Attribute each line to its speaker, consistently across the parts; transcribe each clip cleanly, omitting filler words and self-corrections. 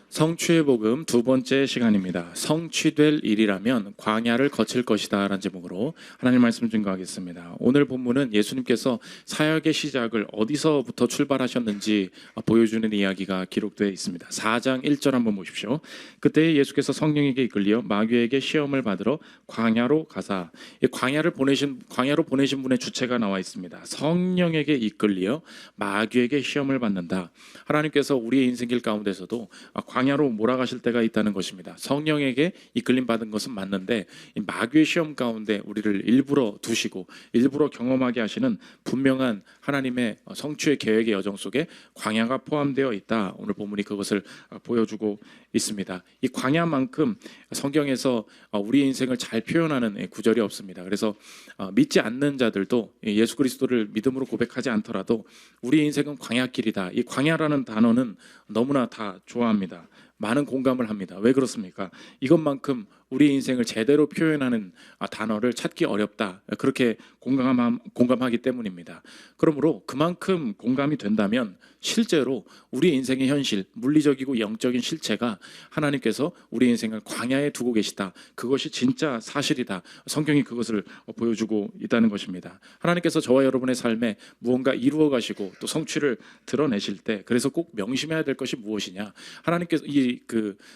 Speaker 1: 성취의 복음 두 번째 시간입니다. 성취될 일이라면 광야를 거칠 것이다 라는 제목으로 하나님 말씀 증거하겠습니다. 오늘 본문은 예수님께서 사역의 시작을 어디서부터 출발하셨는지 보여주는 이야기가 기록되어 있습니다. 4장 1절 한번 보십시오. 그때 예수께서 성령에게 이끌려 마귀에게 시험을 받으러 광야로 가사, 광야로 보내신 분의 주체가 나와 있습니다. 성령에게 이끌려 마귀에게 시험을 받는다. 하나님께서 우리의 인생길 가운데서도 광야로 몰아가실 때가 있다는 것입니다. 성령에게 이끌림 받은 것은 맞는데 이 마귀의 시험 가운데 우리를 일부러 두시고 일부러 경험하게 하시는 분명한 하나님의 성취의 계획의 여정 속에 광야가 포함되어 있다. 오늘 본문이 그것을 보여주고 있습니다. 이 광야만큼 성경에서 우리의 인생을 잘 표현하는 구절이 없습니다. 그래서 믿지 않는 자들도 예수 그리스도를 믿음으로 고백하지 않더라도 우리의 인생은 광야길이다. 이 광야라는 단어는 너무나 다 좋아합니다. 많은 공감을 합니다. 왜 그렇습니까? 이것만큼 우리 인생을 제대로 표현하는 단어를 찾기 어렵다. 그렇게 공감하기 때문입니다. 그러므로 그만큼 공감이 된다면 실제로 우리 인생의 현실, 물리적이고 영적인 실체가 하나님께서 우리 인생을 광야에 두고 계시다. 그것이 진짜 사실이다. 성경이 그것을 보여주고 있다는 것입니다. 하나님께서 저와 여러분의 삶에 무언가 이루어 가시고 또 성취를 드러내실 때 그래서 꼭 명심해야 될 것이 무엇이냐? 하나님께서 이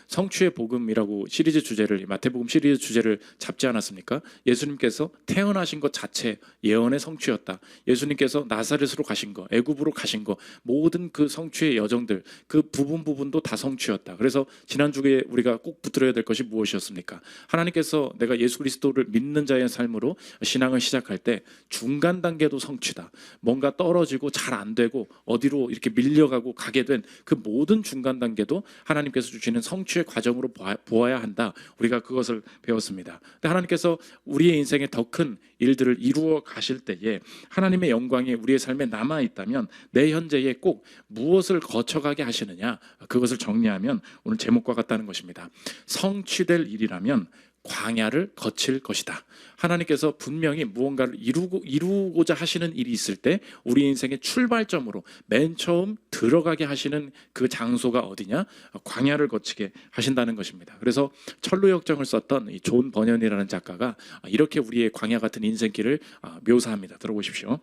Speaker 1: 성취의 복음이라고 시리즈 주제를 마태복음 시리즈 주제를 잡지 않았습니까? 예수님께서 태어나신 것 자체 예언의 성취였다. 예수님께서 나사렛으로 가신 거, 애굽으로 가신 거 모든 그 성취의 여정들 그 부분도 다 성취였다. 그래서 지난주에 우리가 꼭 붙들어야 될 것이 무엇이었습니까? 하나님께서 내가 예수 그리스도를 믿는 자의 삶으로 신앙을 시작할 때 중간 단계도 성취다. 뭔가 떨어지고 잘 안 되고 어디로 이렇게 밀려가고 가게 된 그 모든 중간 단계도 하나님께서 주시는 성취의 과정으로 보아야 한다. 우리가 그것을 배웠습니다. 근데 하나님께서 우리의 인생에 더 큰 일들을 이루어 가실 때에 하나님의 영광이 우리의 삶에 남아 있다면 내 현재에 꼭 무엇을 거쳐가게 하시느냐, 그것을 정리하면 오늘 제목과 같다는 것입니다. 성취될 일이라면 광야를 거칠 것이다. 하나님께서 분명히 무언가를 이루고자 하시는 일이 있을 때 우리 인생의 출발점으로 맨 처음 들어가게 하시는 그 장소가 어디냐? 광야를 거치게 하신다는 것입니다. 그래서 철로역정을 썼던 이 존 버년이라는 작가가 이렇게 우리의 광야 같은 인생길을 묘사합니다. 들어보십시오.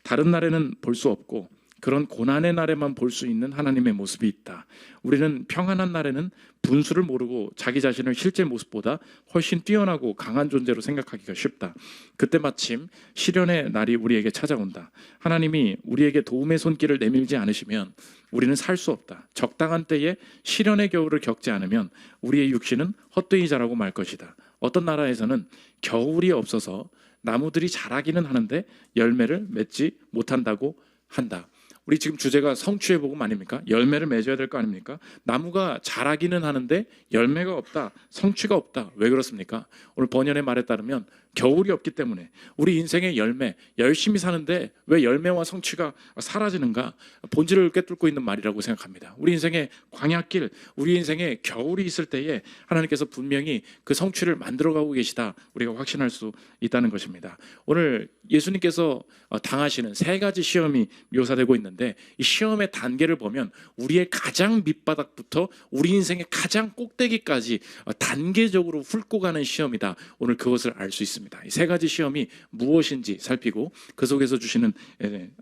Speaker 1: 다른 날에는 볼 수 없고 그런 고난의 날에만 볼 수 있는 하나님의 모습이 있다. 우리는 평안한 날에는 분수를 모르고 자기 자신을 실제 모습보다 훨씬 뛰어나고 강한 존재로 생각하기가 쉽다. 그때 마침 시련의 날이 우리에게 찾아온다. 하나님이 우리에게 도움의 손길을 내밀지 않으시면 우리는 살 수 없다. 적당한 때에 시련의 겨울을 겪지 않으면 우리의 육신은 헛되이 자라고 말 것이다. 어떤 나라에서는 겨울이 없어서 나무들이 자라기는 하는데 열매를 맺지 못한다고 한다. 우리 지금 주제가 성취의 복음 아닙니까? 열매를 맺어야 될 거 아닙니까? 나무가 자라기는 하는데 열매가 없다, 성취가 없다. 왜 그렇습니까? 오늘 번연의 말에 따르면 겨울이 없기 때문에 우리 인생의 열매, 열심히 사는데 왜 열매와 성취가 사라지는가? 본질을 꿰뚫고 있는 말이라고 생각합니다. 우리 인생의 광야길, 우리 인생의 겨울이 있을 때에 하나님께서 분명히 그 성취를 만들어가고 계시다. 우리가 확신할 수 있다는 것입니다. 오늘 예수님께서 당하시는 세 가지 시험이 묘사되고 있는데 이 시험의 단계를 보면 우리의 가장 밑바닥부터 우리 인생의 가장 꼭대기까지 단계적으로 훑고 가는 시험이다. 오늘 그것을 알 수 있습니다. 이 세 가지 시험이 무엇인지 살피고 그 속에서 주시는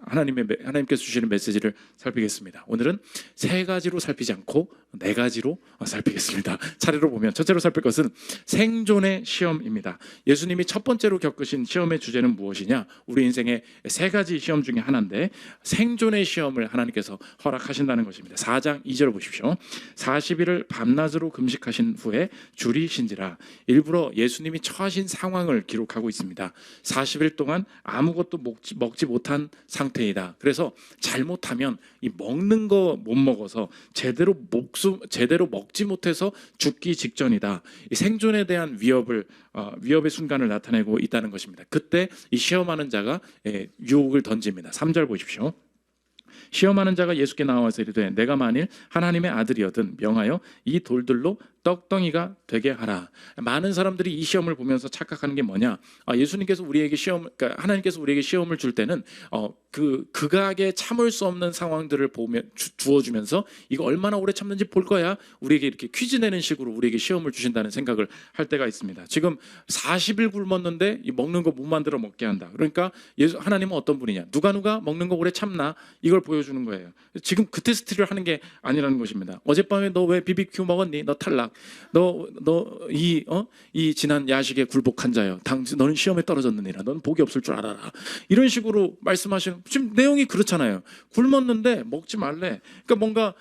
Speaker 1: 하나님께서 주시는 메시지를 살피겠습니다. 오늘은 세 가지로 살피지 않고 네 가지로 살피겠습니다. 차례로 보면 첫째로 살필 것은 생존의 시험입니다. 예수님이 첫 번째로 겪으신 시험의 주제는 무엇이냐? 우리 인생의 세 가지 시험 중에 하나인데 생존의 시험을 하나님께서 허락하신다는 것입니다. 4장 2절 보십시오. 40일을 밤낮으로 금식하신 후에 줄이 신지라. 일부러 예수님이 처하신 상황을 기록하고 있습니다. 40일 동안 아무것도 먹지 못한 상태이다. 그래서 잘못하면 이 먹는 거 못 먹어서 제대로 먹지 못해서 죽기 직전이다. 이 생존에 대한 위협의 순간을 나타내고 있다는 것입니다. 그때 이 시험하는 자가 유혹을 던집니다. 3절 보십시오. 시험하는 자가 예수께 나와서 이르되 내가 만일 하나님의 아들이거든 명하여 이 돌들로 떡덩이가 되게 하라. 많은 사람들이 이 시험을 보면서 착각하는 게 뭐냐? 예수님께서 우리에게 그러니까 하나님께서 우리에게 시험을 줄 때는 그 극악에 참을 수 없는 상황들을 주어주면서 이거 얼마나 오래 참는지 볼 거야. 우리에게 이렇게 퀴즈 내는 식으로 우리에게 시험을 주신다는 생각을 할 때가 있습니다. 지금 40일 굶었는데 먹는 거 못 만들어 먹게 한다. 그러니까 하나님은 어떤 분이냐? 누가 먹는 거 오래 참나? 이걸 보여주는 거예요. 지금 그 테스트를 하는 게 아니라는 것입니다. 어젯밤에 너 왜 BBQ 먹었니? 너 탈락. 이 지난 야식에 굴복한 자여. 너는 시험에 떨어졌느니라. 너는 복이 없을 줄 알아라. 이런 식으로 말씀하시는, 지금 내용이 그렇잖아요. 굶었는데 먹지 말래. 그러니까 뭔가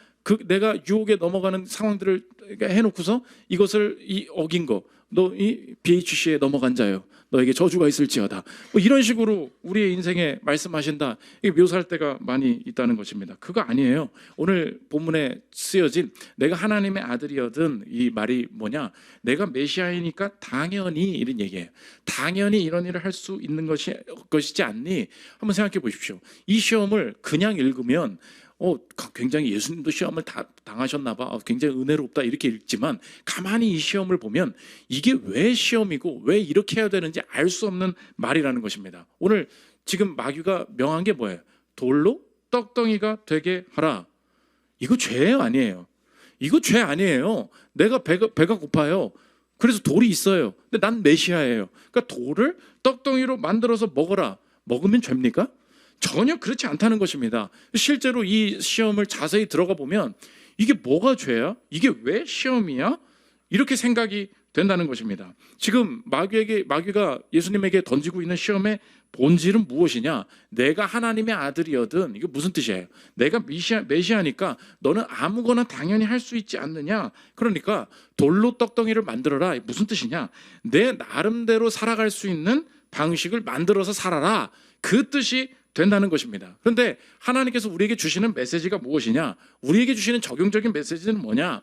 Speaker 1: 내가 유혹에 넘어가는 상황들을 해놓고서 이것을 어긴 거, 너 이 BHC에 넘어간 자여, 너에게 저주가 있을지어다. 이런 식으로 우리의 인생에 말씀하신다. 이게 묘사할 때가 많이 있다는 것입니다. 그거 아니에요. 오늘 본문에 쓰여진 내가 하나님의 아들이거든, 이 말이 뭐냐? 내가 메시아이니까 당연히 이런 얘기예요. 당연히 이런 일을 할 수 있는 것이지 않니? 한번 생각해 보십시오. 이 시험을 그냥 읽으면 굉장히 예수님도 시험을 당하셨나 봐. 굉장히 은혜롭다 이렇게 읽지만 가만히 이 시험을 보면 이게 왜 시험이고 왜 이렇게 해야 되는지 알 수 없는 말이라는 것입니다. 오늘 지금 마귀가 명한 게 뭐예요? 돌로 떡덩이가 되게 하라. 이거 죄 아니에요. 이거 죄 아니에요. 내가 배가 고파요. 그래서 돌이 있어요. 근데 난 메시아예요. 그러니까 돌을 떡덩이로 만들어서 먹어라. 먹으면 죄입니까? 전혀 그렇지 않다는 것입니다. 실제로 이 시험을 자세히 들어가 보면 이게 뭐가 죄야? 이게 왜 시험이야? 이렇게 생각이 된다는 것입니다. 지금 마귀가 예수님에게 던지고 있는 시험의 본질은 무엇이냐? 내가 하나님의 아들이거든. 이게 무슨 뜻이에요? 내가 메시아니까 너는 아무거나 당연히 할 수 있지 않느냐? 그러니까 돌로 떡덩이를 만들어라. 무슨 뜻이냐? 내 나름대로 살아갈 수 있는 방식을 만들어서 살아라. 그 뜻이 된다는 것입니다. 그런데 하나님께서 우리에게 주시는 메시지가 무엇이냐? 우리에게 주시는 적용적인 메시지는 뭐냐?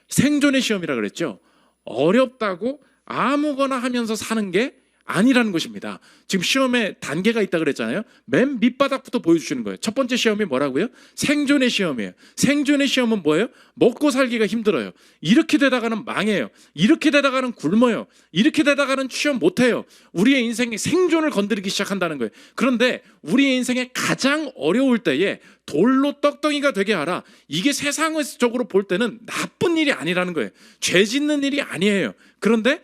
Speaker 1: 생존의 시험이라 그랬죠. 어렵다고 아무거나 하면서 사는 게 아니라는 것입니다. 지금 시험에 단계가 있다 그랬잖아요. 맨 밑바닥부터 보여주시는 거예요. 첫 번째 시험이 뭐라고요? 생존의 시험이에요. 생존의 시험은 뭐예요? 먹고 살기가 힘들어요. 이렇게 되다가는 망해요. 이렇게 되다가는 굶어요. 이렇게 되다가는 취업 못해요. 우리의 인생의 생존을 건드리기 시작한다는 거예요. 그런데 우리의 인생에 가장 어려울 때에 돌로 떡덩이가 되게 하라. 이게 세상적으로 볼 때는 나쁜 일이 아니라는 거예요. 죄 짓는 일이 아니에요. 그런데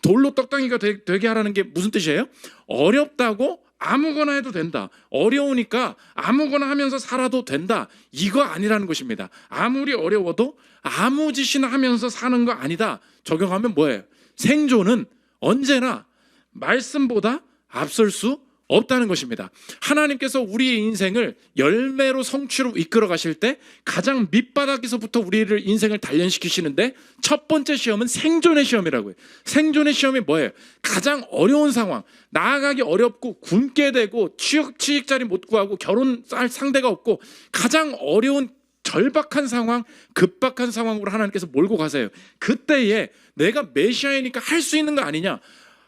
Speaker 1: 돌로 떡덩이가 되게 하라는 게 무슨 뜻이에요? 어렵다고 아무거나 해도 된다. 어려우니까 아무거나 하면서 살아도 된다. 이거 아니라는 것입니다. 아무리 어려워도 아무 짓이나 하면서 사는 거 아니다. 적용하면 뭐예요? 생존은 언제나 말씀보다 앞설 수 없다는 것입니다. 하나님께서 우리의 인생을 열매로 성취로 이끌어 가실 때 가장 밑바닥에서부터 우리를 인생을 단련시키시는데 첫 번째 시험은 생존의 시험이라고요. 생존의 시험이 뭐예요? 가장 어려운 상황, 나아가기 어렵고 굶게 되고 취직 자리 못 구하고 결혼할 상대가 없고 가장 어려운 절박한 상황, 급박한 상황으로 하나님께서 몰고 가세요. 그때에 내가 메시아이니까 할 수 있는 거 아니냐?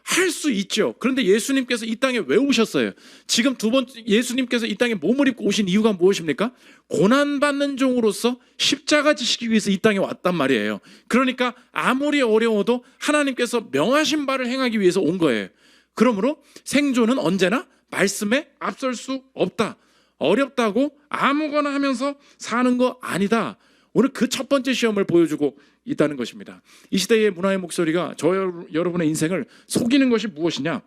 Speaker 1: 할 수 있죠. 그런데 예수님께서 이 땅에 왜 오셨어요? 지금 두 번째 예수님께서 이 땅에 몸을 입고 오신 이유가 무엇입니까? 고난받는 종으로서 십자가 지시기 위해서 이 땅에 왔단 말이에요. 그러니까 아무리 어려워도 하나님께서 명하신 바를 행하기 위해서 온 거예요. 그러므로 생존은 언제나 말씀에 앞설 수 없다. 어렵다고 아무거나 하면서 사는 거 아니다. 오늘 그 첫 번째 시험을 보여주고 있다는 것입니다. 이 시대의 문화의 목소리가 여러분의 인생을 속이는 것이 무엇이냐?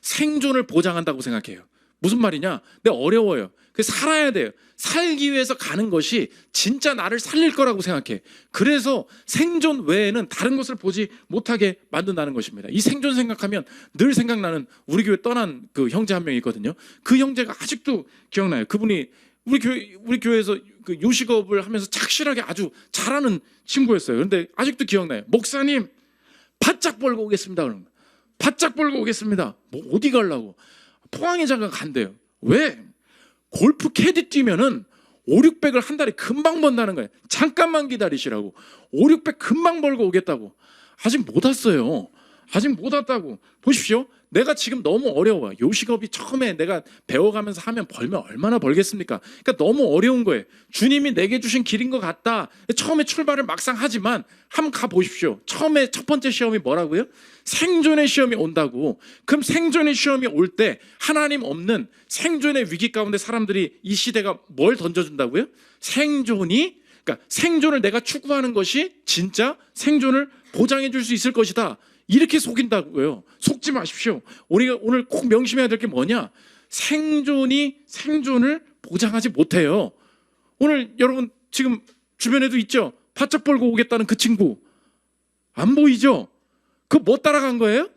Speaker 1: 생존을 보장한다고 생각해요. 무슨 말이냐? 어려워요. 살아야 돼요. 살기 위해서 가는 것이 진짜 나를 살릴 거라고 생각해. 그래서 생존 외에는 다른 것을 보지 못하게 만든다는 것입니다. 이 생존 생각하면 늘 생각나는 우리 교회 떠난 그 형제 한 명이 있거든요. 그 형제가 아직도 기억나요. 그분이 우리 교회에서 그 요식업을 하면서 착실하게 아주 잘하는 친구였어요. 그런데 아직도 기억나요. 목사님, 바짝 벌고 오겠습니다. 그러면 바짝 벌고 오겠습니다. 뭐 어디 가려고? 포항에 잠깐 간대요. 왜? 골프 캐디 뛰면은 5, 600을 한 달에 금방 번다는 거예요. 잠깐만 기다리시라고. 5, 600 금방 벌고 오겠다고. 아직 못 왔어요. 아직 못 왔다고. 보십시오. 내가 지금 너무 어려워. 요식업이 처음에 내가 배워가면서 하면 벌면 얼마나 벌겠습니까? 그러니까 너무 어려운 거예요. 주님이 내게 주신 길인 것 같다. 처음에 출발을 막상 하지만 한번 가보십시오. 처음에 첫 번째 시험이 뭐라고요? 생존의 시험이 온다고. 그럼 생존의 시험이 올 때 하나님 없는 생존의 위기 가운데 사람들이 이 시대가 뭘 던져준다고요? 그러니까 생존을 내가 추구하는 것이 진짜 생존을 보장해 줄 수 있을 것이다. 이렇게 속인다고요. 속지 마십시오. 우리가 오늘 꼭 명심해야 될 게 뭐냐? 생존이 생존을 보장하지 못해요. 오늘 여러분 지금 주변에도 있죠? 바짝 벌고 오겠다는 그 친구 안 보이죠? 그거 뭐 따라간 거예요?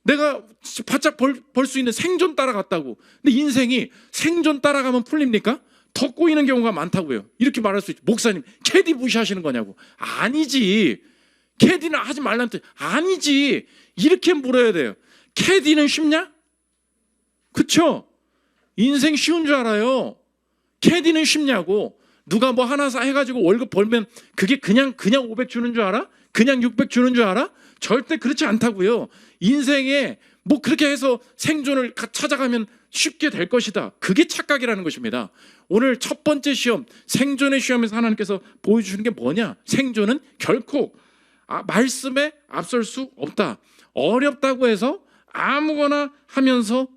Speaker 1: 내가 바짝 벌 수 있는 생존 따라갔다고. 근데 인생이 생존 따라가면 풀립니까? 더 꼬이는 경우가 많다고요. 이렇게 말할 수 있죠. 목사님 캐디 무시하시는 거냐고. 아니지. 캐디는 하지 말라는 뜻. 아니지. 이렇게 물어야 돼요. 캐디는 쉽냐? 그쵸? 인생 쉬운 줄 알아요. 캐디는 쉽냐고. 누가 뭐 하나 해가지고 월급 벌면 그게 그냥 500 주는 줄 알아? 그냥 600 주는 줄 알아? 절대 그렇지 않다고요. 인생에 뭐 그렇게 해서 생존을 찾아가면 쉽게 될 것이다. 그게 착각이라는 것입니다. 오늘 첫 번째 시험, 생존의 시험에서 하나님께서 보여주시는 게 뭐냐? 생존은 결코 말씀에 앞설 수 없다. 어렵다고 해서 아무거나 하면서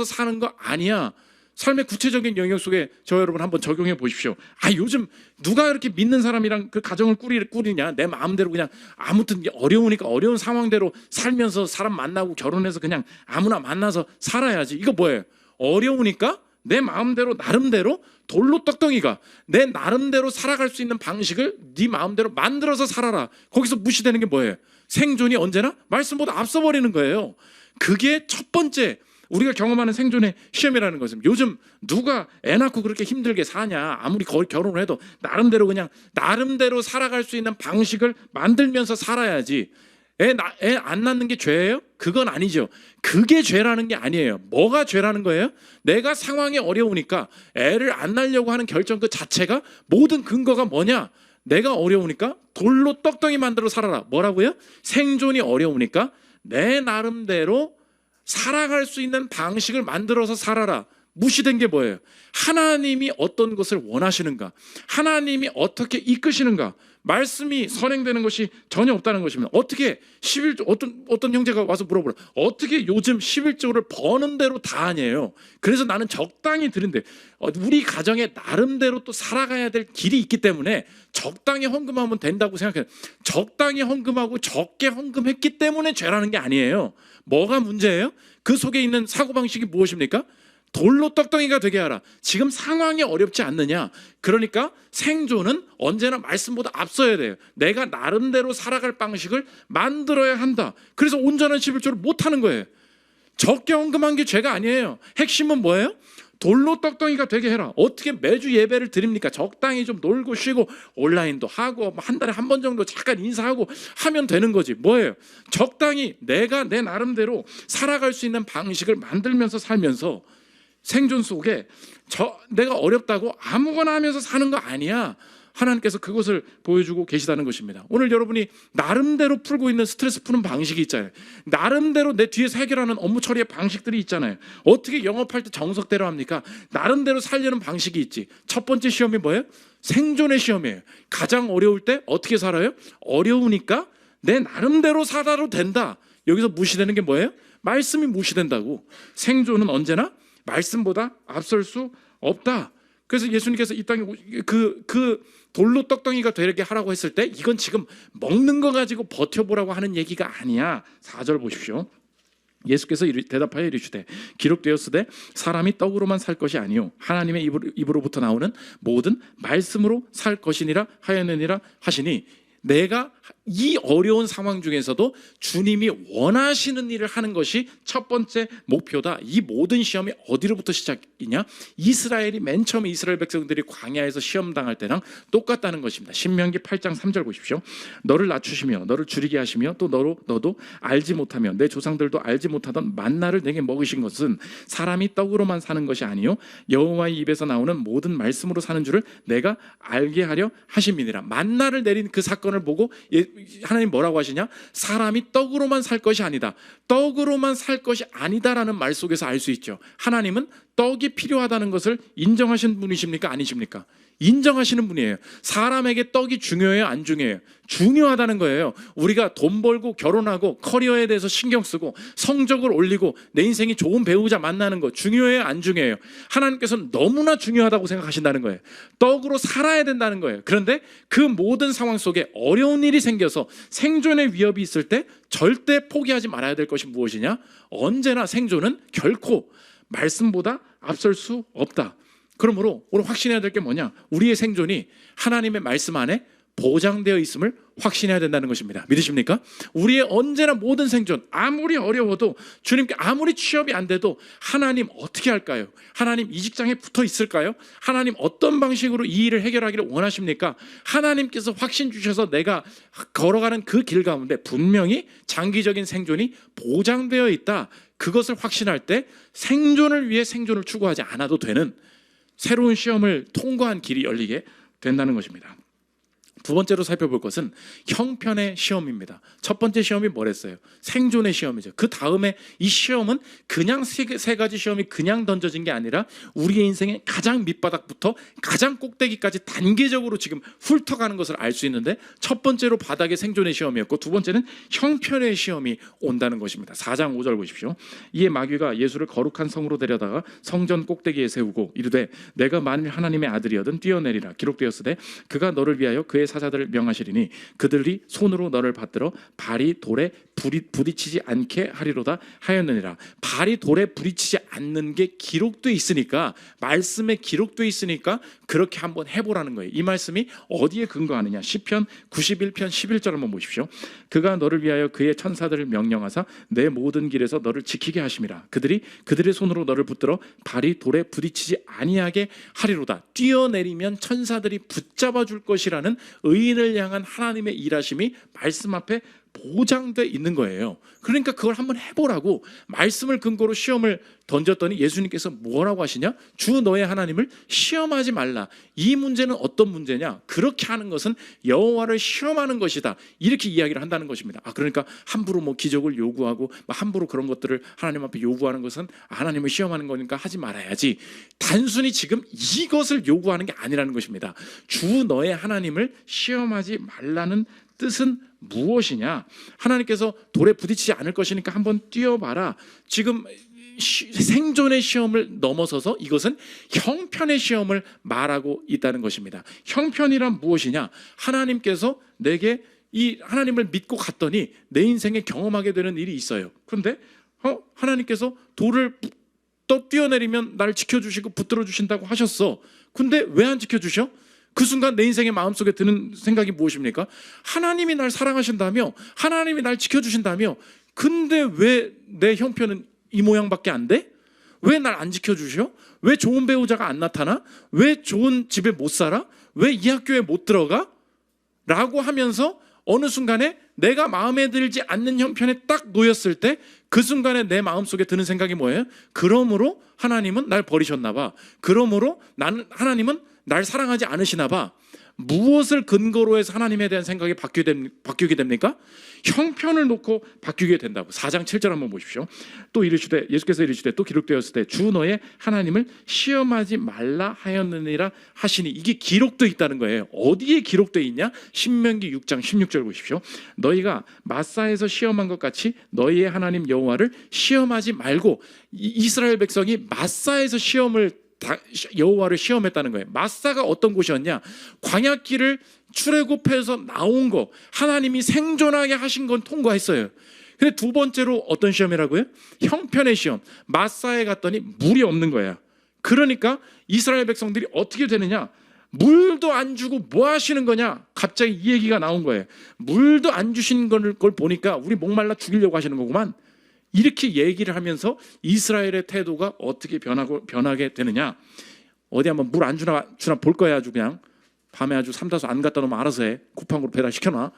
Speaker 1: 사는 거 아니야. 삶의 구체적인 영역 속에 저 여러분 한번 적용해 보십시오. 요즘 누가 이렇게 믿는 사람이랑 그 가정을 꾸리냐? 내 마음대로 그냥 아무튼 어려우니까 어려운 상황대로 살면서 사람 만나고 결혼해서 그냥 아무나 만나서 살아야지. 이거 뭐예요? 어려우니까 내 마음대로 나름대로 돌로 떡덩이가 내 나름대로 살아갈 수 있는 방식을 네 마음대로 만들어서 살아라. 거기서 무시되는 게 뭐예요? 생존이 언제나 말씀보다 앞서 버리는 거예요. 그게 첫 번째 우리가 경험하는 생존의 시험이라는 것은 요즘 누가 애 낳고 그렇게 힘들게 사냐. 아무리 결혼을 해도 나름대로 살아갈 수 있는 방식을 만들면서 살아야지. 애 안 낳는 게 죄예요? 그건 아니죠. 그게 죄라는 게 아니에요. 뭐가 죄라는 거예요? 내가 상황이 어려우니까 애를 안 낳으려고 하는 결정 그 자체가 모든 근거가 뭐냐? 내가 어려우니까 돌로 떡덩이 만들어 살아라. 뭐라고요? 생존이 어려우니까 내 나름대로 살아갈 수 있는 방식을 만들어서 살아라. 무시된 게 뭐예요? 하나님이 어떤 것을 원하시는가? 하나님이 어떻게 이끄시는가? 말씀이 선행되는 것이 전혀 없다는 것입니다. 어떻게 11조 어떤 형제가 와서 물어보라. 어떻게 요즘 11조를 버는 대로 다 하냐요? 그래서 나는 적당히 드린대. 우리 가정에 나름대로 또 살아가야 될 길이 있기 때문에 적당히 헌금하면 된다고 생각해요. 적당히 헌금하고 적게 헌금했기 때문에 죄라는 게 아니에요. 뭐가 문제예요? 그 속에 있는 사고방식이 무엇입니까? 돌로 떡덩이가 되게 하라. 지금 상황이 어렵지 않느냐? 그러니까 생존은 언제나 말씀보다 앞서야 돼요. 내가 나름대로 살아갈 방식을 만들어야 한다. 그래서 온전한 11조를 못하는 거예요. 적게 헌금한 게 죄가 아니에요. 핵심은 뭐예요? 돌로 떡덩이가 되게 해라. 어떻게 매주 예배를 드립니까? 적당히 좀 놀고 쉬고 온라인도 하고 한 달에 한 번 정도 잠깐 인사하고 하면 되는 거지. 뭐예요? 적당히 내가 내 나름대로 살아갈 수 있는 방식을 만들면서 살면서 생존 속에 내가 어렵다고 아무거나 하면서 사는 거 아니야. 하나님께서 그것을 보여주고 계시다는 것입니다. 오늘 여러분이 나름대로 풀고 있는 스트레스 푸는 방식이 있잖아요. 나름대로 내 뒤에서 해결하는 업무 처리의 방식들이 있잖아요. 어떻게 영업할 때 정석대로 합니까? 나름대로 살려는 방식이 있지. 첫 번째 시험이 뭐예요? 생존의 시험이에요. 가장 어려울 때 어떻게 살아요? 어려우니까 내 나름대로 살아도 된다. 여기서 무시되는 게 뭐예요? 말씀이 무시된다고. 생존은 언제나 말씀보다 앞설 수 없다. 그래서 예수님께서 이 땅에 그 돌로 떡덩이가 되게 하라고 했을 때 이건 지금 먹는 거 가지고 버텨보라고 하는 얘기가 아니야. 4절 보십시오. 예수께서 대답하여 이르시되 기록되었으되 사람이 떡으로만 살 것이 아니요 하나님의 입으로부터 나오는 모든 말씀으로 살 것이니라 하였느니라 하시니 내가 이 어려운 상황 중에서도 주님이 원하시는 일을 하는 것이 첫 번째 목표다. 이 모든 시험이 어디로부터 시작이냐? 이스라엘이 맨 처음에 이스라엘 백성들이 광야에서 시험당할 때랑 똑같다는 것입니다. 신명기 8장 3절 보십시오. 너를 낮추시며 너를 줄이게 하시며 또 너도 알지 못하며 내 조상들도 알지 못하던 만나를 내게 먹으신 것은 사람이 떡으로만 사는 것이 아니요 여호와의 입에서 나오는 모든 말씀으로 사는 줄을 내가 알게 하려 하심이니라. 만나를 내린 그 사건을 보고 하나님 뭐라고 하시냐? 사람이 떡으로만 살 것이 아니다. 떡으로만 살 것이 아니다라는 말 속에서 알 수 있죠. 하나님은 떡이 필요하다는 것을 인정하시는 분이십니까? 아니십니까? 인정하시는 분이에요. 사람에게 떡이 중요해요? 안 중요해요? 중요하다는 거예요. 우리가 돈 벌고 결혼하고 커리어에 대해서 신경 쓰고 성적을 올리고 내 인생이 좋은 배우자 만나는 거 중요해요? 안 중요해요? 하나님께서는 너무나 중요하다고 생각하신다는 거예요. 떡으로 살아야 된다는 거예요. 그런데 그 모든 상황 속에 어려운 일이 생겨서 생존의 위협이 있을 때 절대 포기하지 말아야 될 것이 무엇이냐? 언제나 생존은 결코 말씀보다 앞설 수 없다. 그러므로 오늘 확신해야 될 게 뭐냐? 우리의 생존이 하나님의 말씀 안에 보장되어 있음을 확신해야 된다는 것입니다. 믿으십니까? 우리의 언제나 모든 생존, 아무리 어려워도, 주님께 아무리 취업이 안 돼도 하나님 어떻게 할까요? 하나님 이 직장에 붙어 있을까요? 하나님 어떤 방식으로 이 일을 해결하기를 원하십니까? 하나님께서 확신 주셔서 내가 걸어가는 그 길 가운데 분명히 장기적인 생존이 보장되어 있다. 그것을 확신할 때 생존을 위해 생존을 추구하지 않아도 되는 새로운 시험을 통과한 길이 열리게 된다는 것입니다. 두 번째로 살펴볼 것은 형편의 시험입니다. 첫 번째 시험이 뭐랬어요? 생존의 시험이죠. 그 다음에 이 시험은 그냥 세 가지 시험이 그냥 던져진 게 아니라 우리의 인생의 가장 밑바닥부터 가장 꼭대기까지 단계적으로 지금 훑어가는 것을 알 수 있는데, 첫 번째로 바닥의 생존의 시험이었고 두 번째는 형편의 시험이 온다는 것입니다. 4장 5절 보십시오. 이에 마귀가 예수를 거룩한 성으로 데려다가 성전 꼭대기에 세우고 이르되 내가 만일 하나님의 아들이어든 뛰어내리라. 기록되었으되 그가 너를 위하여 그의 사자들을 명하시리니 그들이 손으로 너를 받들어 발이 돌에 부딪히지 않게 하리로다 하였느니라. 발이 돌에 부딪히지 않는 게 기록돼 있으니까, 말씀에 기록돼 있으니까 그렇게 한번 해보라는 거예요. 이 말씀이 어디에 근거하느냐? 시편 91편 11절 한번 보십시오. 그가 너를 위하여 그의 천사들을 명령하사 내 모든 길에서 너를 지키게 하심이라. 그들의 손으로 너를 붙들어 발이 돌에 부딪히지 아니하게 하리로다. 뛰어내리면 천사들이 붙잡아 줄 것이라는 의인을 향한 하나님의 일하심이 말씀 앞에 보장돼 있는 거예요. 그러니까 그걸 한번 해보라고 말씀을 근거로 시험을 던졌더니 예수님께서 뭐라고 하시냐? 주 너의 하나님을 시험하지 말라. 이 문제는 어떤 문제냐? 그렇게 하는 것은 여호와를 시험하는 것이다. 이렇게 이야기를 한다는 것입니다. 그러니까 함부로 기적을 요구하고 함부로 그런 것들을 하나님 앞에 요구하는 것은 하나님을 시험하는 거니까 하지 말아야지. 단순히 지금 이것을 요구하는 게 아니라는 것입니다. 주 너의 하나님을 시험하지 말라는 뜻은 무엇이냐? 하나님께서 돌에 부딪히지 않을 것이니까 한번 뛰어봐라. 지금 생존의 시험을 넘어서서 이것은 형편의 시험을 말하고 있다는 것입니다. 형편이란 무엇이냐? 하나님께서 내게 이 하나님을 믿고 갔더니 내 인생에 경험하게 되는 일이 있어요. 그런데 하나님께서 돌을 뛰어내리면 나를 지켜주시고 붙들어 주신다고 하셨어. 근데 왜 안 지켜주셔? 그 순간 내 인생의 마음속에 드는 생각이 무엇입니까? 하나님이 날 사랑하신다며, 하나님이 날 지켜주신다며, 근데 왜 내 형편은 이 모양밖에 안 돼? 왜 날 안 지켜주셔? 왜 좋은 배우자가 안 나타나? 왜 좋은 집에 못 살아? 왜 이 학교에 못 들어가? 라고 하면서 어느 순간에 내가 마음에 들지 않는 형편에 딱 놓였을 때 그 순간에 내 마음속에 드는 생각이 뭐예요? 그러므로 하나님은 날 버리셨나 봐. 그러므로 하나님은 날 사랑하지 않으시나 봐. 무엇을 근거로 해서 하나님에 대한 생각이 바뀌게 됩니까? 형편을 놓고 바뀌게 된다고. 4장 7절 한번 보십시오. 또 이르시되, 예수께서 이르시되 또 기록되었을 때 주 너의 하나님을 시험하지 말라 하였느니라 하시니, 이게 기록되어 있다는 거예요. 어디에 기록되어 있냐? 신명기 6장 16절 보십시오. 너희가 마사에서 시험한 것 같이 너희의 하나님 여호와를 시험하지 말고, 이스라엘 백성이 마사에서 여호와를 시험했다는 거예요. 마사가 어떤 곳이었냐? 광야길을 출애굽해서 나온 거, 하나님이 생존하게 하신 건 통과했어요. 근데 두 번째로 어떤 시험이라고요? 형편의 시험. 마사에 갔더니 물이 없는 거야. 그러니까 이스라엘 백성들이 어떻게 되느냐? 물도 안 주고 뭐 하시는 거냐? 갑자기 이 얘기가 나온 거예요. 물도 안 주신 걸 보니까 우리 목말라 죽이려고 하시는 거구만. 이렇게 얘기를 하면서 이스라엘의 태도가 어떻게 변하게 되느냐? 어디 한번 물 안 주나 볼 거야. 아주 그냥 밤에 아주 삼다수 안 갖다 놓으면 알아서 해. 쿠팡으로 배달시켜놔.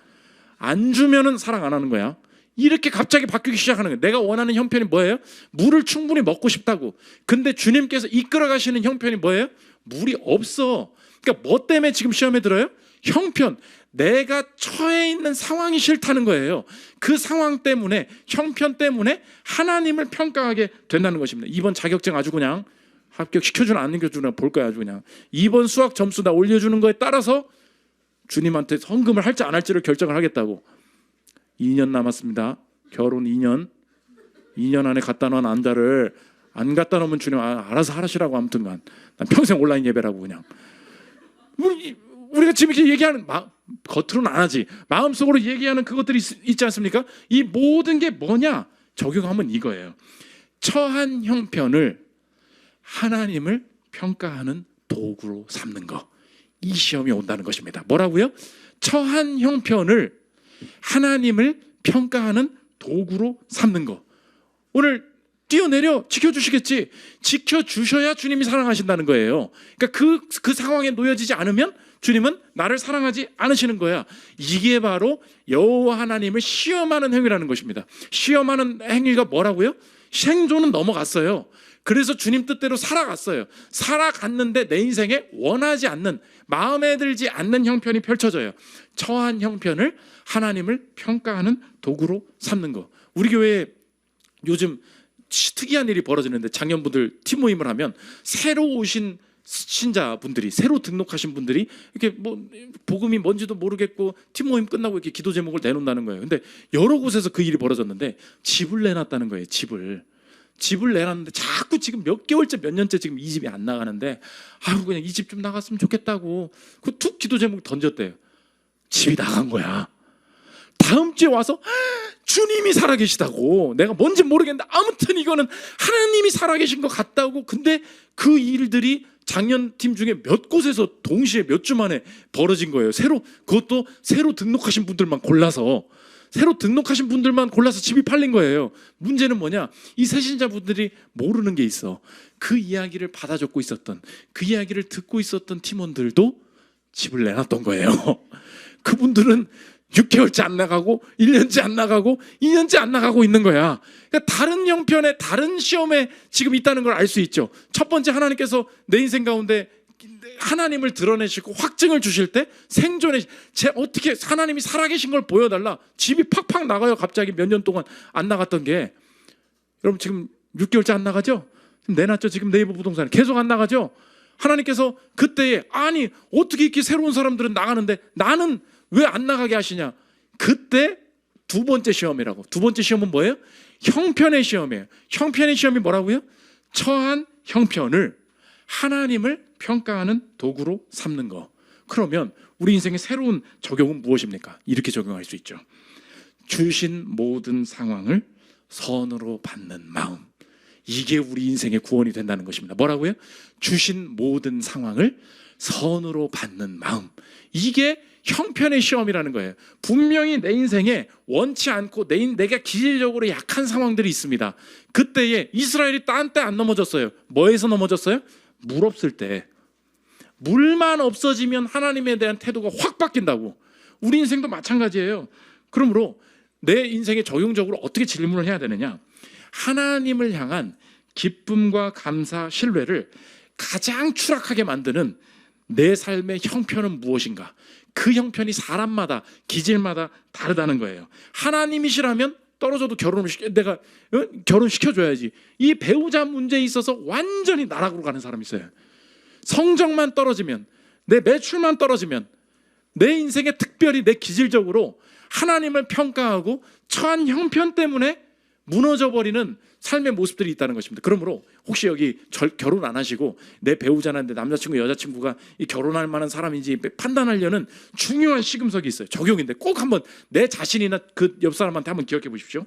Speaker 1: 안 주면은 사랑 안 하는 거야. 이렇게 갑자기 바뀌기 시작하는 거예요. 내가 원하는 형편이 뭐예요? 물을 충분히 먹고 싶다고. 근데 주님께서 이끌어 가시는 형편이 뭐예요? 물이 없어. 그러니까 뭐 때문에 지금 시험에 들어요? 형편, 내가 처해 있는 상황이 싫다는 거예요. 그 상황 때문에, 형편 때문에 하나님을 평가하게 된다는 것입니다. 이번 자격증 아주 그냥 합격시켜주나 안 시켜주나 볼 거야. 아주 그냥 이번 수학 점수 나 올려주는 거에 따라서 주님한테 헌금을 할지 안 할지를 결정을 하겠다고. 2년 남았습니다. 결혼 2년 안에 갖다 놓은 안자를 안 갖다 놓으면 주님 알아서 하시라고. 아무튼간 난 평생 온라인 예배라고. 그냥 우리가 지금 이렇게 얘기하는, 겉으로는 안 하지, 마음속으로 얘기하는 그것들이 있지 않습니까? 이 모든 게 뭐냐? 적용하면 이거예요. 처한 형편을 하나님을 평가하는 도구로 삼는 거. 이 시험이 온다는 것입니다. 뭐라고요? 처한 형편을 하나님을 평가하는 도구로 삼는 거. 오늘 뛰어내려 지켜주시겠지. 지켜주셔야 주님이 사랑하신다는 거예요. 그러니까 그 상황에 놓여지지 않으면 주님은 나를 사랑하지 않으시는 거야. 이게 바로 여호와 하나님을 시험하는 행위라는 것입니다. 시험하는 행위가 뭐라고요? 생존은 넘어갔어요. 그래서 주님 뜻대로 살아갔어요. 살아갔는데 내 인생에 원하지 않는, 마음에 들지 않는 형편이 펼쳐져요. 처한 형편을 하나님을 평가하는 도구로 삼는 거. 우리 교회에 요즘 특이한 일이 벌어지는데, 장년분들 팀 모임을 하면 새로 오신 신자분들이, 새로 등록하신 분들이 이렇게 뭐 복음이 뭔지도 모르겠고 팀 모임 끝나고 이렇게 기도 제목을 내놓는다는 거예요. 근데 여러 곳에서 그 일이 벌어졌는데 집을 내놨다는 거예요. 집을 내놨는데 자꾸 지금 몇 개월째 몇 년째 지금 이 집이 안 나가는데, 아유 그냥 이 집 좀 나갔으면 좋겠다고 그 툭 기도 제목 던졌대요. 집이 나간 거야. 다음 주에 와서 주님이 살아계시다고. 내가 뭔지 모르겠는데 아무튼 이거는 하나님이 살아계신 것 같다고. 근데 그 일들이 작년팀 중에 몇 곳에서 동시에 몇 주 만에 벌어진 거예요. 그것도 새로 등록하신 분들만 골라서 집이 팔린 거예요. 문제는 뭐냐? 이 새신자분들이 모르는 게 있어. 그 이야기를 받아 적고 있었던, 그 이야기를 듣고 있었던 팀원들도 집을 내놨던 거예요. 그분들은 6개월째 안 나가고 1년째 안 나가고 2년째 안 나가고 있는 거야. 그러니까 다른 형편에, 다른 시험에 지금 있다는 걸 알 수 있죠. 첫 번째, 하나님께서 내 인생 가운데 하나님을 드러내시고 확증을 주실 때 생존에 어떻게 하나님이 살아계신 걸 보여달라. 집이 팍팍 나가요. 갑자기 몇 년 동안 안 나갔던 게. 여러분 지금 6개월째 안 나가죠? 내놨죠. 지금 네이버 부동산에 계속 안 나가죠. 하나님께서 그때에, 아니 어떻게 이렇게 새로운 사람들은 나가는데 나는 왜 안 나가게 하시냐? 그때 두 번째 시험이라고. 두 번째 시험은 뭐예요? 형편의 시험이에요. 형편의 시험이 뭐라고요? 처한 형편을 하나님을 평가하는 도구로 삼는 거. 그러면 우리 인생의 새로운 적용은 무엇입니까? 이렇게 적용할 수 있죠. 주신 모든 상황을 선으로 받는 마음. 이게 우리 인생의 구원이 된다는 것입니다. 뭐라고요? 주신 모든 상황을 선으로 받는 마음. 이게 형편의 시험이라는 거예요. 분명히 내 인생에 원치 않고 내가 기질적으로 약한 상황들이 있습니다. 그때에 이스라엘이 딴 때 안 넘어졌어요. 뭐에서 넘어졌어요? 물 없을 때. 물만 없어지면 하나님에 대한 태도가 확 바뀐다고. 우리 인생도 마찬가지예요. 그러므로 내 인생에 적용적으로 어떻게 질문을 해야 되느냐? 하나님을 향한 기쁨과 감사, 신뢰를 가장 추락하게 만드는 내 삶의 형편은 무엇인가? 그 형편이 사람마다, 기질마다 다르다는 거예요. 하나님이시라면 떨어져도 내가 결혼시켜줘야지. 이 배우자 문제에 있어서 완전히 나락으로 가는 사람이 있어요. 성적만 떨어지면, 내 매출만 떨어지면, 내 인생에 특별히 내 기질적으로 하나님을 평가하고 처한 형편 때문에 무너져버리는 삶의 모습들이 있다는 것입니다. 그러므로 혹시 여기 결혼 안 하시고 내 배우자나 내 남자친구, 여자친구가 이 결혼할 만한 사람인지 판단하려는 중요한 시금석이 있어요. 적용인데 꼭 한번 내 자신이나 그 옆 사람한테 한번 기억해 보십시오.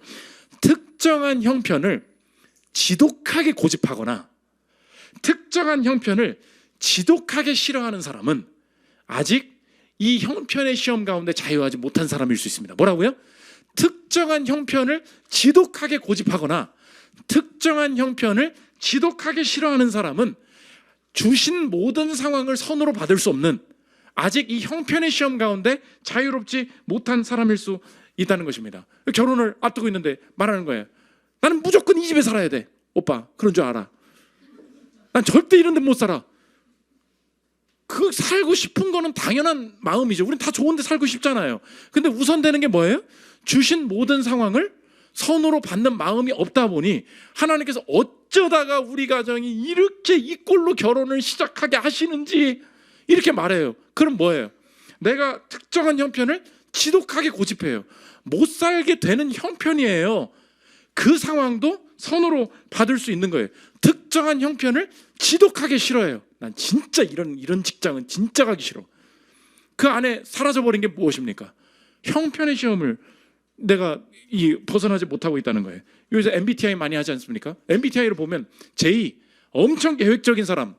Speaker 1: 특정한 형편을 지독하게 고집하거나 특정한 형편을 지독하게 싫어하는 사람은 아직 이 형편의 시험 가운데 자유하지 못한 사람일 수 있습니다. 뭐라고요? 특정한 형편을 지독하게 고집하거나 특정한 형편을 지독하게 싫어하는 사람은 주신 모든 상황을 선으로 받을 수 없는, 아직 이 형편의 시험 가운데 자유롭지 못한 사람일 수 있다는 것입니다. 결혼을 앞두고 있는데 말하는 거예요. 나는 무조건 이 집에 살아야 돼. 오빠 그런 줄 알아. 난 절대 이런 데 못 살아. 그 살고 싶은 거는 당연한 마음이죠. 우린 다 좋은데 살고 싶잖아요. 근데 우선되는 게 뭐예요? 주신 모든 상황을 선으로 받는 마음이 없다 보니 하나님께서 어쩌다가 우리 가정이 이렇게 이 꼴로 결혼을 시작하게 하시는지 이렇게 말해요. 그럼 뭐예요? 내가 특정한 형편을 지독하게 고집해요. 못 살게 되는 형편이에요. 그 상황도 선으로 받을 수 있는 거예요. 특정한 형편을 지독하게 싫어해요. 난 진짜 이런 직장은 진짜 가기 싫어. 그 안에 사라져버린 게 무엇입니까? 형편의 시험을 내가 벗어나지 못하고 있다는 거예요. 요새 MBTI 많이 하지 않습니까? MBTI를 보면 J, 엄청 계획적인 사람,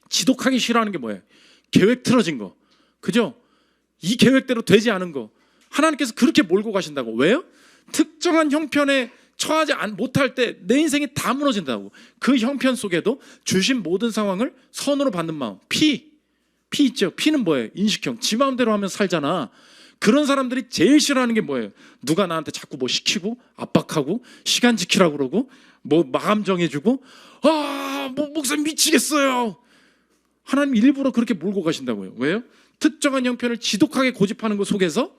Speaker 1: 지독하게 싫어하는 게 뭐예요? 계획 틀어진 거, 그죠? 이 계획대로 되지 않은 거 하나님께서 그렇게 몰고 가신다고. 왜요? 특정한 형편에 처하지 못할 때 내 인생이 다 무너진다고. 그 형편 속에도 주신 모든 상황을 선으로 받는 마음. P 있죠. P는 뭐예요? 인식형. 지 마음대로 하면 살잖아. 그런 사람들이 제일 싫어하는 게 뭐예요? 누가 나한테 자꾸 뭐 시키고 압박하고 시간 지키라고 그러고 뭐 마감 정해주고 뭐 목사님 미치겠어요. 하나님 일부러 그렇게 몰고 가신다고요. 왜요? 특정한 형편을 지독하게 고집하는 것 속에서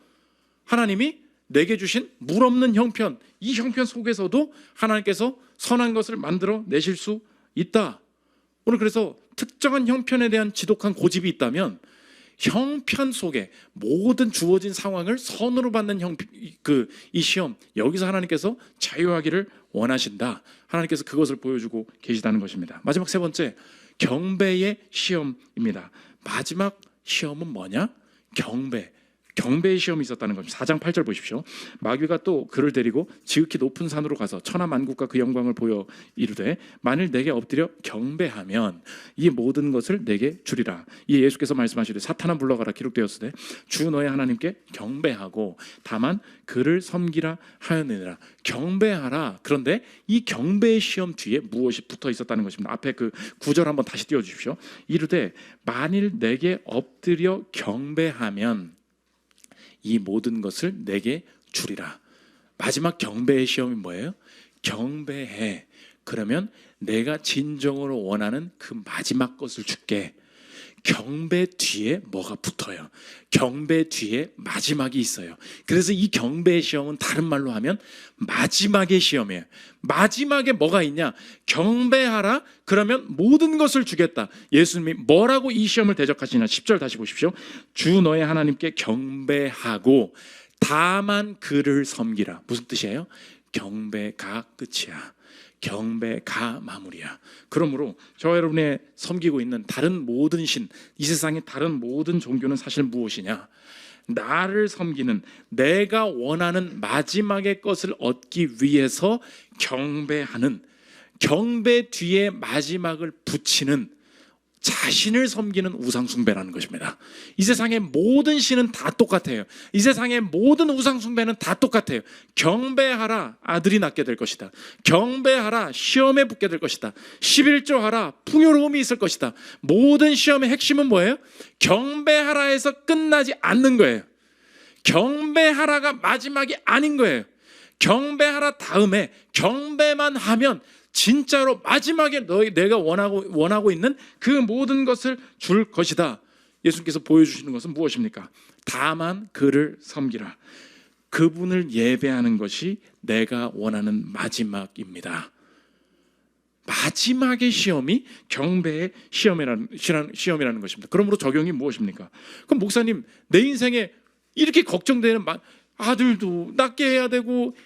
Speaker 1: 하나님이 내게 주신 물 없는 형편, 이 형편 속에서도 하나님께서 선한 것을 만들어 내실 수 있다. 오늘 그래서 특정한 형편에 대한 지독한 고집이 있다면 형편 속에 모든 주어진 상황을 선으로 받는 이 시험, 여기서 하나님께서 자유하기를 원하신다. 하나님께서 그것을 보여주고 계시다는 것입니다. 마지막 세 번째, 경배의 시험입니다. 마지막 시험은 뭐냐? 경배의 시험이 있었다는 겁니다. 4장 8절 보십시오. 마귀가 또 그를 데리고 지극히 높은 산으로 가서 천하만국과 그 영광을 보여 이르되 만일 내게 엎드려 경배하면 이 모든 것을 내게 주리라. 이 예수께서 말씀하시되 사탄아 물러가라 기록되었으되 주 너의 하나님께 경배하고 다만 그를 섬기라 하였느니라. 경배하라. 그런데 이 경배의 시험 뒤에 무엇이 붙어 있었다는 것입니다. 앞에 그 9절 한번 다시 띄워주십시오. 이르되 만일 내게 엎드려 경배하면 이 모든 것을 내게 주리라. 마지막 경배의 시험이 뭐예요? 경배해. 그러면 내가 진정으로 원하는 그 마지막 것을 줄게. 경배 뒤에 뭐가 붙어요? 경배 뒤에 마지막이 있어요. 그래서 이 경배의 시험은 다른 말로 하면 마지막의 시험이에요. 마지막에 뭐가 있냐? 경배하라. 그러면 모든 것을 주겠다. 예수님이 뭐라고 이 시험을 대적하시냐? 10절 다시 보십시오. 주 너의 하나님께 경배하고 다만 그를 섬기라. 무슨 뜻이에요? 경배가 끝이야. 경배가 마무리야. 그러므로 저 여러분의 섬기고 있는 다른 모든 신, 이 세상의 다른 모든 종교는 사실 무엇이냐? 나를 섬기는, 내가 원하는 마지막의 것을 얻기 위해서 경배하는, 경배 뒤에 마지막을 붙이는, 자신을 섬기는 우상숭배라는 것입니다. 이 세상의 모든 신은 다 똑같아요. 이 세상의 모든 우상숭배는 다 똑같아요. 경배하라, 아들이 낳게 될 것이다. 경배하라, 시험에 붙게 될 것이다. 11조하라, 풍요로움이 있을 것이다. 모든 시험의 핵심은 뭐예요? 경배하라에서 끝나지 않는 거예요. 경배하라가 마지막이 아닌 거예요. 경배하라 다음에 경배만 하면 진짜로 마지막에 내가 원하고 있는 그 모든 것을 줄 것이다. 예수님께서 보여주시는 것은 무엇입니까? 다만 그를 섬기라. 그분을 예배하는 것이 내가 원하는 마지막입니다. 마지막의 시험이 경배의 시험이라는 것입니다. 그러므로 적용이 무엇입니까? 그럼 목사님, 내 인생에 이렇게 걱정되는 아들도 낳게 해야 되고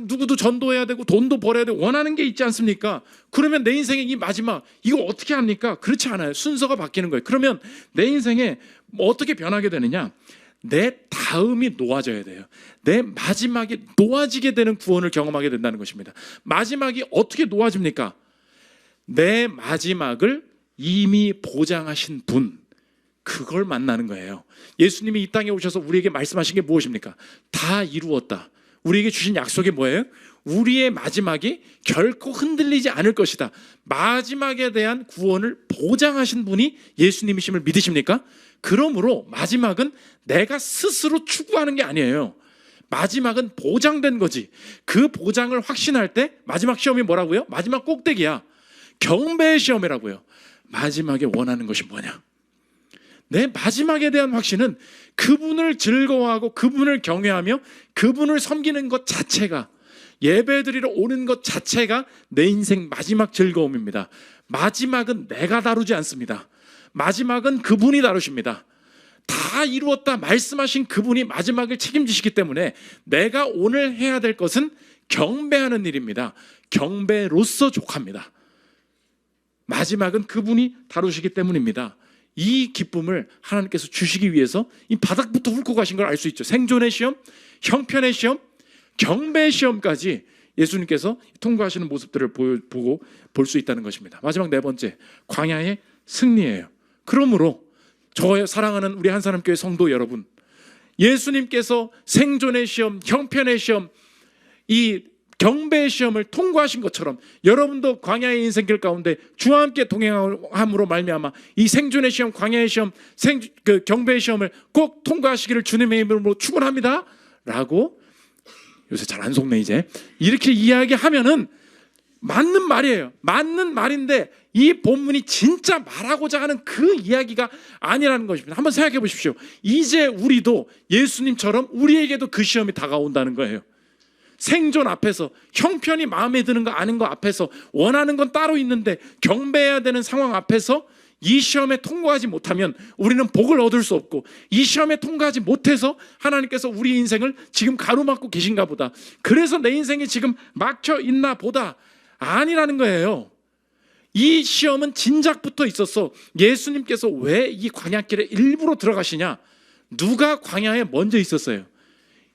Speaker 1: 누구도 전도해야 되고 돈도 벌어야 되고 원하는 게 있지 않습니까? 그러면 내 인생의 이 마지막 이거 어떻게 합니까? 그렇지 않아요. 순서가 바뀌는 거예요. 그러면 내 인생에 어떻게 변하게 되느냐? 내 다음이 놓아져야 돼요. 내 마지막이 놓아지게 되는 구원을 경험하게 된다는 것입니다. 마지막이 어떻게 놓아집니까? 내 마지막을 이미 보장하신 분, 그걸 만나는 거예요. 예수님이 이 땅에 오셔서 우리에게 말씀하신 게 무엇입니까? 다 이루었다. 우리에게 주신 약속이 뭐예요? 우리의 마지막이 결코 흔들리지 않을 것이다. 마지막에 대한 구원을 보장하신 분이 예수님이심을 믿으십니까? 그러므로 마지막은 내가 스스로 추구하는 게 아니에요. 마지막은 보장된 거지. 그 보장을 확신할 때 마지막 시험이 뭐라고요? 마지막 꼭대기야. 경배의 시험이라고요. 마지막에 원하는 것이 뭐냐? 내 마지막에 대한 확신은 그분을 즐거워하고 그분을 경외하며 그분을 섬기는 것 자체가, 예배드리러 오는 것 자체가 내 인생 마지막 즐거움입니다. 마지막은 내가 다루지 않습니다. 마지막은 그분이 다루십니다. 다 이루었다 말씀하신 그분이 마지막을 책임지시기 때문에 내가 오늘 해야 될 것은 경배하는 일입니다. 경배로서 족합니다. 마지막은 그분이 다루시기 때문입니다. 이 기쁨을 하나님께서 주시기 위해서 이 바닥부터 훑고 가신 걸 알 수 있죠. 생존의 시험, 형편의 시험, 경배의 시험까지 예수님께서 통과하시는 모습들을 보고 볼 수 있다는 것입니다. 마지막 네 번째, 광야의 승리예요. 그러므로 저 사랑하는 우리 한사람교회 성도 여러분, 예수님께서 생존의 시험, 형편의 시험, 이 경배의 시험을 통과하신 것처럼 여러분도 광야의 인생길 가운데 주와 함께 동행함으로 말미암아 이 생존의 시험, 광야의 시험, 경배의 시험을 꼭 통과하시기를 주님의 이름으로 축원합니다 라고, 요새 잘 안 속네 이제, 이렇게 이야기하면은 맞는 말이에요. 맞는 말인데 이 본문이 진짜 말하고자 하는 그 이야기가 아니라는 것입니다. 한번 생각해 보십시오. 이제 우리도 예수님처럼 우리에게도 그 시험이 다가온다는 거예요. 생존 앞에서, 형편이 마음에 드는 거 아닌 거 앞에서, 원하는 건 따로 있는데 경배해야 되는 상황 앞에서 이 시험에 통과하지 못하면 우리는 복을 얻을 수 없고, 이 시험에 통과하지 못해서 하나님께서 우리 인생을 지금 가로막고 계신가 보다, 그래서 내 인생이 지금 막혀 있나 보다, 아니라는 거예요. 이 시험은 진작부터 있었어. 예수님께서 왜 이 광야길에 일부러 들어가시냐? 누가 광야에 먼저 있었어요?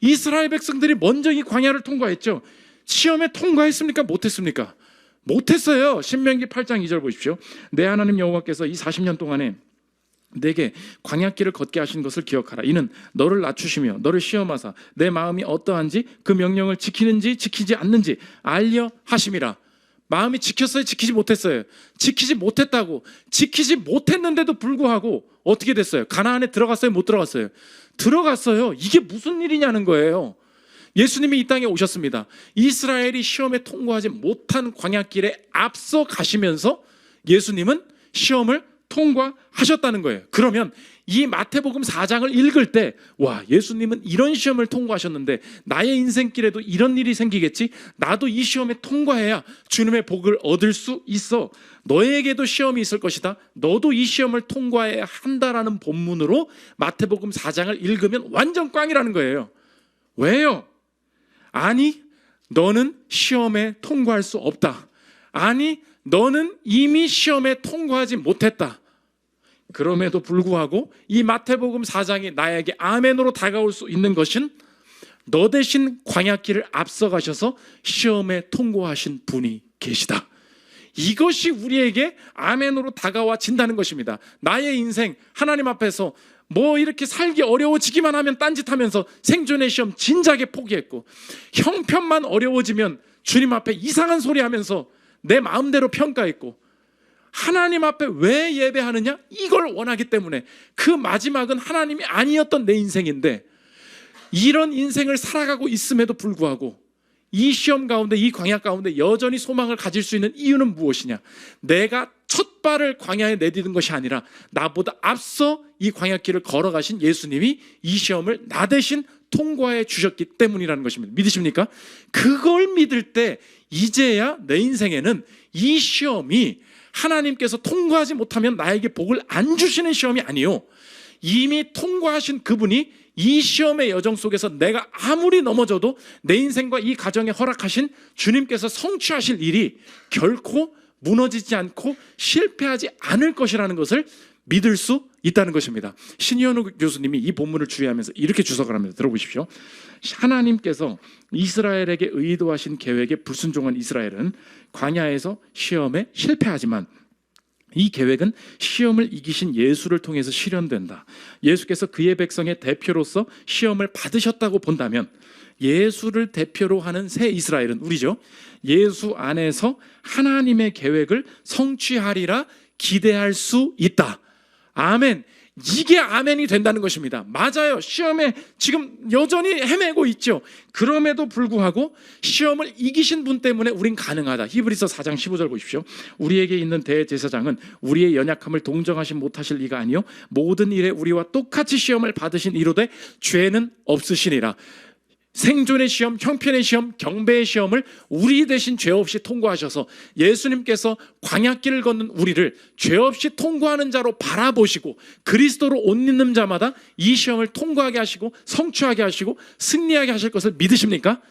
Speaker 1: 이스라엘 백성들이 먼저 이 광야를 통과했죠. 시험에 통과했습니까? 못했습니까? 못했어요. 신명기 8장 2절 보십시오. 내 하나님 여호와께서 이 40년 동안에 내게 광야길을 걷게 하신 것을 기억하라. 이는 너를 낮추시며 너를 시험하사 내 마음이 어떠한지 그 명령을 지키는지 지키지 않는지 알려 하심이라. 마음이 지켰어요? 지키지 못했어요? 지키지 못했다고. 지키지 못했는데도 불구하고 어떻게 됐어요? 가나안에 들어갔어요? 못 들어갔어요? 들어갔어요. 이게 무슨 일이냐는 거예요. 예수님이 이 땅에 오셨습니다. 이스라엘이 시험에 통과하지 못한 광야길에 앞서 가시면서 예수님은 시험을 통과하셨다는 거예요. 그러면 이 마태복음 4장을 읽을 때, 와, 예수님은 이런 시험을 통과하셨는데 나의 인생길에도 이런 일이 생기겠지? 나도 이 시험에 통과해야 주님의 복을 얻을 수 있어. 너에게도 시험이 있을 것이다. 너도 이 시험을 통과해야 한다라는 본문으로 마태복음 4장을 읽으면 완전 꽝이라는 거예요. 왜요? 아니, 너는 시험에 통과할 수 없다. 아니, 너는 이미 시험에 통과하지 못했다. 그럼에도 불구하고 이 마태복음 4장이 나에게 아멘으로 다가올 수 있는 것은 너 대신 광야길을 앞서가셔서 시험에 통과하신 분이 계시다. 이것이 우리에게 아멘으로 다가와진다는 것입니다. 나의 인생 하나님 앞에서 뭐 이렇게 살기 어려워지기만 하면 딴짓하면서 생존의 시험 진작에 포기했고, 형편만 어려워지면 주님 앞에 이상한 소리 하면서 내 마음대로 평가했고, 하나님 앞에 왜 예배하느냐? 이걸 원하기 때문에 그 마지막은 하나님이 아니었던 내 인생인데, 이런 인생을 살아가고 있음에도 불구하고 이 시험 가운데, 이 광야 가운데 여전히 소망을 가질 수 있는 이유는 무엇이냐? 내가 첫 발을 광야에 내딛은 것이 아니라 나보다 앞서 이 광야길을 걸어가신 예수님이 이 시험을 나 대신 통과해 주셨기 때문이라는 것입니다. 믿으십니까? 그걸 믿을 때 이제야 내 인생에는 이 시험이 하나님께서 통과하지 못하면 나에게 복을 안 주시는 시험이 아니요, 이미 통과하신 그분이 이 시험의 여정 속에서 내가 아무리 넘어져도 내 인생과 이 가정에 허락하신 주님께서 성취하실 일이 결코 무너지지 않고 실패하지 않을 것이라는 것을 믿을 수 있다는 것입니다. 신현우 교수님이 이 본문을 주의하면서 이렇게 주석을 합니다. 들어보십시오. 하나님께서 이스라엘에게 의도하신 계획에 불순종한 이스라엘은 광야에서 시험에 실패하지만 이 계획은 시험을 이기신 예수를 통해서 실현된다. 예수께서 그의 백성의 대표로서 시험을 받으셨다고 본다면 예수를 대표로 하는 새 이스라엘은 우리죠. 예수 안에서 하나님의 계획을 성취하리라 기대할 수 있다. 아멘. 이게 아멘이 된다는 것입니다. 맞아요. 시험에 지금 여전히 헤매고 있죠. 그럼에도 불구하고 시험을 이기신 분 때문에 우린 가능하다. 히브리서 4장 15절 보십시오. 우리에게 있는 대제사장은 우리의 연약함을 동정하시 못하실 이가 아니요 모든 일에 우리와 똑같이 시험을 받으신 이로되 죄는 없으시니라. 생존의 시험, 형편의 시험, 경배의 시험을 우리 대신 죄 없이 통과하셔서 예수님께서 광야길을 걷는 우리를 죄 없이 통과하는 자로 바라보시고 그리스도로 옷 입는 자마다 이 시험을 통과하게 하시고 성취하게 하시고 승리하게 하실 것을 믿으십니까?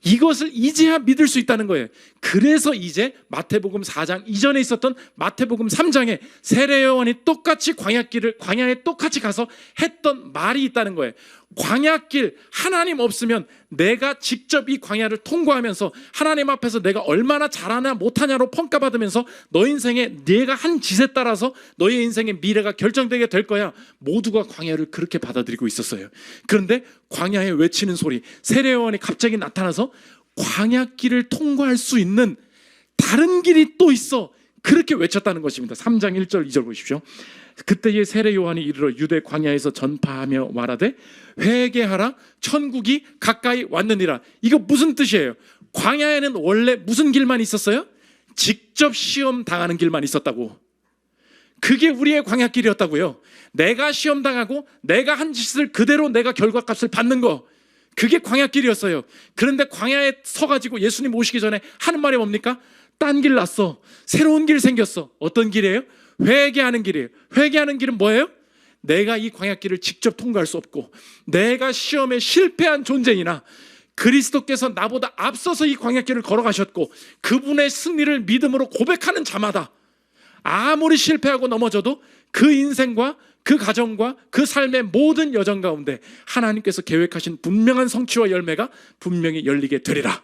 Speaker 1: 이것을 이제야 믿을 수 있다는 거예요. 그래서 이제 마태복음 4장 이전에 있었던 마태복음 3장에 세례 요한이 똑같이 광야에 똑같이 가서 했던 말이 있다는 거예요. 광야길, 하나님 없으면 내가 직접 이 광야를 통과하면서 하나님 앞에서 내가 얼마나 잘하나 못하냐로 평가받으면서 너 인생에 내가 한 짓에 따라서 너의 인생의 미래가 결정되게 될 거야. 모두가 광야를 그렇게 받아들이고 있었어요. 그런데 광야에 외치는 소리, 세례 요한이 갑자기 나타나서 광야길을 통과할 수 있는 다른 길이 또 있어. 그렇게 외쳤다는 것입니다. 3장 1절 2절 보십시오. 그때의 세례 요한이 이르러 유대 광야에서 전파하며 말하되 회개하라 천국이 가까이 왔느니라. 이거 무슨 뜻이에요? 광야에는 원래 무슨 길만 있었어요? 직접 시험 당하는 길만 있었다고. 그게 우리의 광야길이었다고요. 내가 시험 당하고 내가 한 짓을 그대로 내가 결과값을 받는 거, 그게 광야길이었어요. 그런데 광야에 서가지고 예수님 오시기 전에 하는 말이 뭡니까? 딴 길 났어. 새로운 길 생겼어. 어떤 길이에요? 회개하는 길이에요. 회개하는 길은 뭐예요? 내가 이 광야길을 직접 통과할 수 없고 내가 시험에 실패한 존재이나 그리스도께서 나보다 앞서서 이 광야길을 걸어가셨고 그분의 승리를 믿음으로 고백하는 자마다 아무리 실패하고 넘어져도 그 인생과 그 가정과 그 삶의 모든 여정 가운데 하나님께서 계획하신 분명한 성취와 열매가 분명히 열리게 되리라.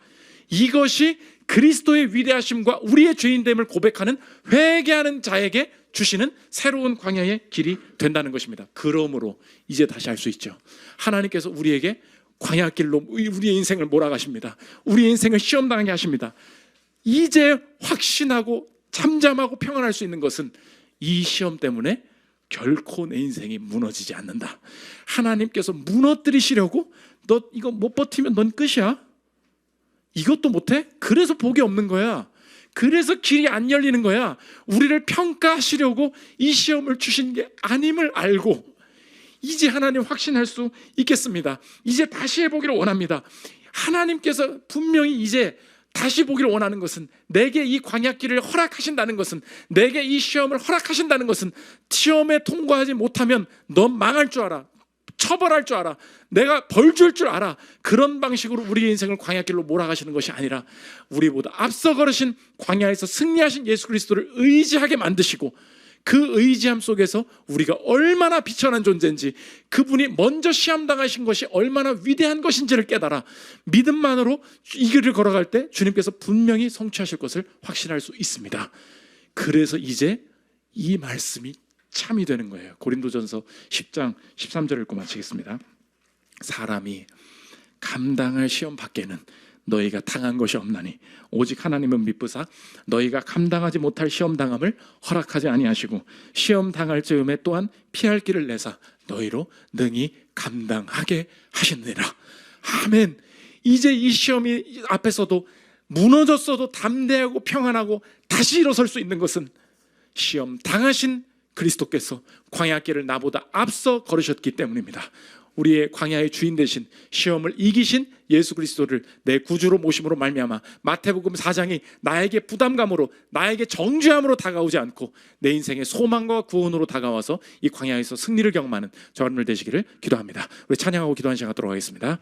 Speaker 1: 이것이 그리스도의 위대하심과 우리의 죄인됨을 고백하는 회개하는 자에게 주시는 새로운 광야의 길이 된다는 것입니다. 그러므로 이제 다시 알 수 있죠. 하나님께서 우리에게 광야길로 우리의 인생을 몰아가십니다. 우리의 인생을 시험당하게 하십니다. 이제 확신하고 잠잠하고 평안할 수 있는 것은 이 시험 때문에 결코 내 인생이 무너지지 않는다. 하나님께서 무너뜨리시려고 너 이거 못 버티면 넌 끝이야. 이것도 못해? 그래서 복이 없는 거야. 그래서 길이 안 열리는 거야. 우리를 평가하시려고 이 시험을 주신 게 아님을 알고 이제 하나님 확신할 수 있겠습니다. 이제 다시 해보기를 원합니다. 하나님께서 분명히 이제 다시 보기를 원하는 것은, 내게 이 광야길을 허락하신다는 것은, 내게 이 시험을 허락하신다는 것은 시험에 통과하지 못하면 넌 망할 줄 알아, 처벌할 줄 알아, 내가 벌 줄 줄 알아. 그런 방식으로 우리의 인생을 광야길로 몰아가시는 것이 아니라 우리보다 앞서 걸으신 광야에서 승리하신 예수 그리스도를 의지하게 만드시고 그 의지함 속에서 우리가 얼마나 비천한 존재인지, 그분이 먼저 시험당하신 것이 얼마나 위대한 것인지를 깨달아 믿음만으로 이 길을 걸어갈 때 주님께서 분명히 성취하실 것을 확신할 수 있습니다. 그래서 이제 이 말씀이 참이 되는 거예요. 고린도전서 10장 13절을 읽고 마치겠습니다. 사람이 감당할 시험 밖에는 너희가 당한 것이 없나니 오직 하나님은 미쁘사 너희가 감당하지 못할 시험 당함을 허락하지 아니하시고 시험 당할 즈음에 또한 피할 길을 내사 너희로 능히 감당하게 하시느니라. 아멘. 이제 이 시험이 앞에서도 무너졌어도 담대하고 평안하고 다시 일어설 수 있는 것은 시험 당하신 그리스도께서 광야길을 나보다 앞서 걸으셨기 때문입니다. 우리의 광야의 주인 되신, 시험을 이기신 예수 그리스도를 내 구주로 모심으로 말미암아 마태복음 4장이 나에게 부담감으로, 나에게 정죄함으로 다가오지 않고 내 인생의 소망과 구원으로 다가와서 이 광야에서 승리를 경험하는 저 여러분들 되시기를 기도합니다. 우리 찬양하고 기도하는 시간 갖도록 하겠습니다.